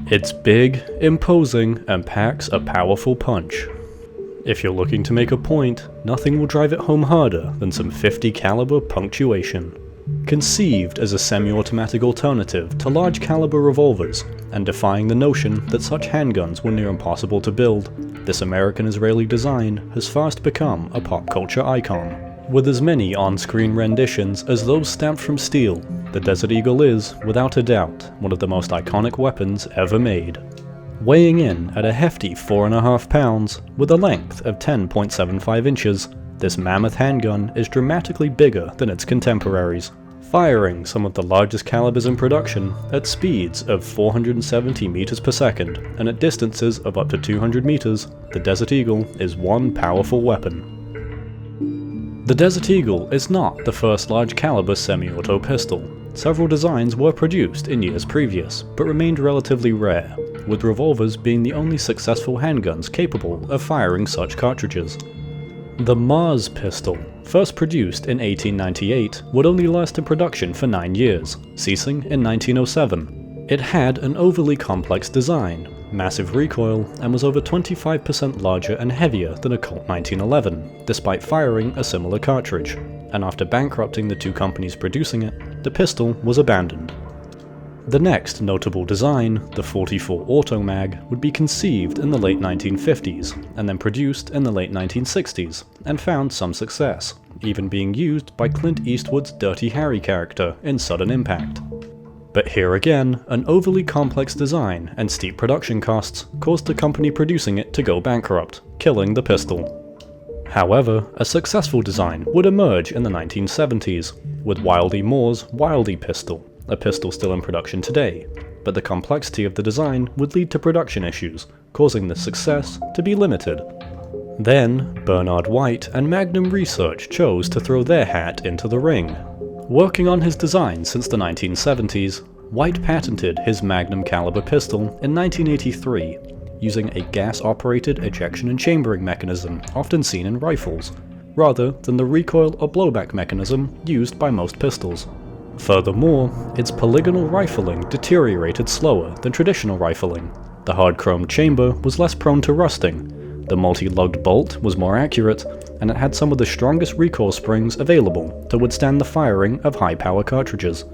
It's big, imposing, and packs a powerful punch. If you're looking to make a point, nothing will drive it home harder than some 50 caliber punctuation. Conceived as a semi-automatic alternative to large caliber revolvers, and defying the notion that such handguns were near impossible to build, this American-Israeli design has fast become a pop culture icon. With as many on-screen renditions as those stamped from steel, the Desert Eagle is, without a doubt, one of the most iconic weapons ever made. Weighing in at a hefty 4.5 pounds, with a length of 10.75 inches, this mammoth handgun is dramatically bigger than its contemporaries. Firing some of the largest calibers in production at speeds of 470 meters per second and at distances of up to 200 meters, the Desert Eagle is one powerful weapon. The Desert Eagle is not the first large caliber semi-auto pistol. Several designs were produced in years previous, but remained relatively rare, with revolvers being the only successful handguns capable of firing such cartridges. The Mars pistol, first produced in 1898, would only last in production for 9 years, ceasing in 1907. It had an overly complex design, massive recoil, and was over 25% larger and heavier than a Colt 1911, despite firing a similar cartridge, and after bankrupting the two companies producing it, the pistol was abandoned. The next notable design, the 44 Automag, would be conceived in the late 1950s, and then produced in the late 1960s, and found some success, even being used by Clint Eastwood's Dirty Harry character in Sudden Impact. But here again, an overly complex design and steep production costs caused the company producing it to go bankrupt, killing the pistol. However, a successful design would emerge in the 1970s, with Wildy Moore's Wildy pistol, a pistol still in production today, but the complexity of the design would lead to production issues, causing the success to be limited. Then, Bernard White and Magnum Research chose to throw their hat into the ring. Working on his design since the 1970s, White patented his Magnum caliber pistol in 1983, using a gas-operated ejection and chambering mechanism often seen in rifles, rather than the recoil or blowback mechanism used by most pistols. Furthermore, its polygonal rifling deteriorated slower than traditional rifling. The hard-chromed chamber was less prone to rusting, the multi-lugged bolt was more accurate, and it had some of the strongest recoil springs available to withstand the firing of high-power cartridges.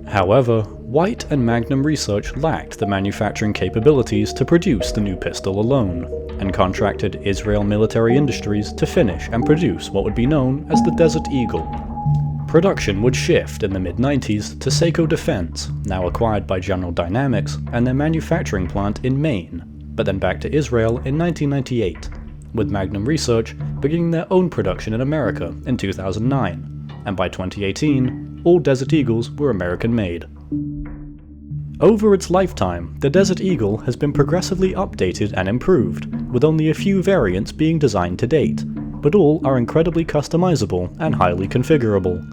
However, White and Magnum Research lacked the manufacturing capabilities to produce the new pistol alone, and contracted Israel Military Industries to finish and produce what would be known as the Desert Eagle. Production would shift in the mid-90s to Seiko Defense, now acquired by General Dynamics, and their manufacturing plant in Maine, but then back to Israel in 1998, with Magnum Research beginning their own production in America in 2009, and by 2018, all Desert Eagles were American-made. Over its lifetime, the Desert Eagle has been progressively updated and improved, with only a few variants being designed to date, but all are incredibly customizable and highly configurable.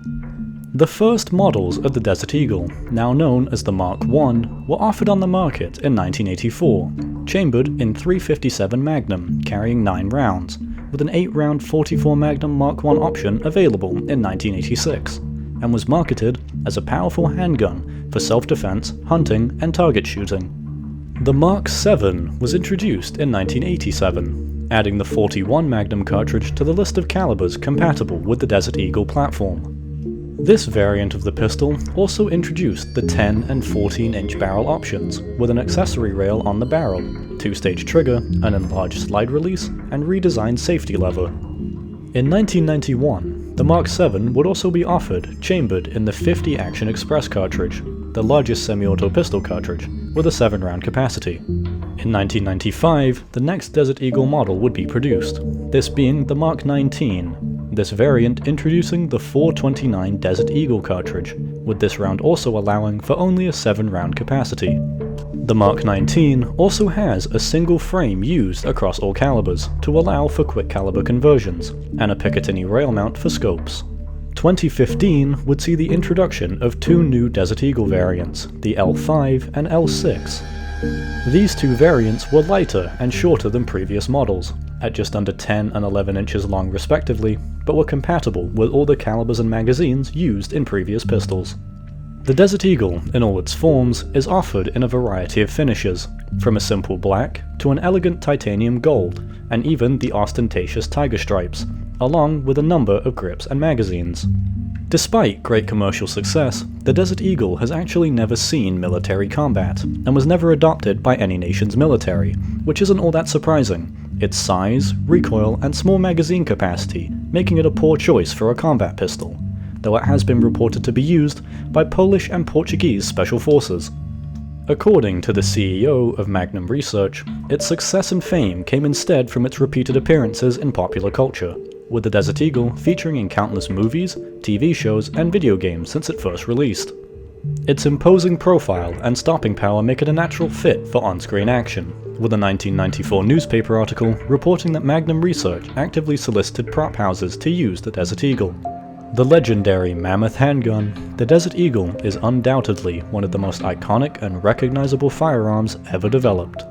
The first models of the Desert Eagle, now known as the Mark I, were offered on the market in 1984, chambered in .357 Magnum, carrying 9 rounds, with an 8-round 44 Magnum Mark I option available in 1986, and was marketed as a powerful handgun for self-defense, hunting, and target shooting. The Mark VII was introduced in 1987, adding the 41 Magnum cartridge to the list of calibers compatible with the Desert Eagle platform. This variant of the pistol also introduced the 10 and 14-inch barrel options, with an accessory rail on the barrel, 2-stage trigger, an enlarged slide release, and redesigned safety lever. In 1991, the Mark VII would also be offered chambered in the 50 Action Express cartridge, the largest semi-auto pistol cartridge, with a 7-round capacity. In 1995, the next Desert Eagle model would be produced, this being the Mark 19, this variant introducing the .429 Desert Eagle cartridge, with this round also allowing for only a 7-round capacity. The Mark 19 also has a single frame used across all calibers to allow for quick caliber conversions, and a Picatinny rail mount for scopes. 2015 would see the introduction of 2 new Desert Eagle variants, the L5 and L6. These 2 variants were lighter and shorter than previous models, at just under 10 and 11 inches long respectively, but were compatible with all the calibers and magazines used in previous pistols. The Desert Eagle, in all its forms, is offered in a variety of finishes, from a simple black to an elegant titanium gold, and even the ostentatious tiger stripes, along with a number of grips and magazines. Despite great commercial success, the Desert Eagle has actually never seen military combat, and was never adopted by any nation's military, which isn't all that surprising. Its size, recoil, and small magazine capacity making it a poor choice for a combat pistol, though it has been reported to be used by Polish and Portuguese special forces. According to the CEO of Magnum Research, its success and fame came instead from its repeated appearances in popular culture, with the Desert Eagle featuring in countless movies, TV shows, and video games since it first released. Its imposing profile and stopping power make it a natural fit for on-screen action, with a 1994 newspaper article reporting that Magnum Research actively solicited prop houses to use the Desert Eagle. The legendary Mammoth handgun, the Desert Eagle is undoubtedly one of the most iconic and recognizable firearms ever developed.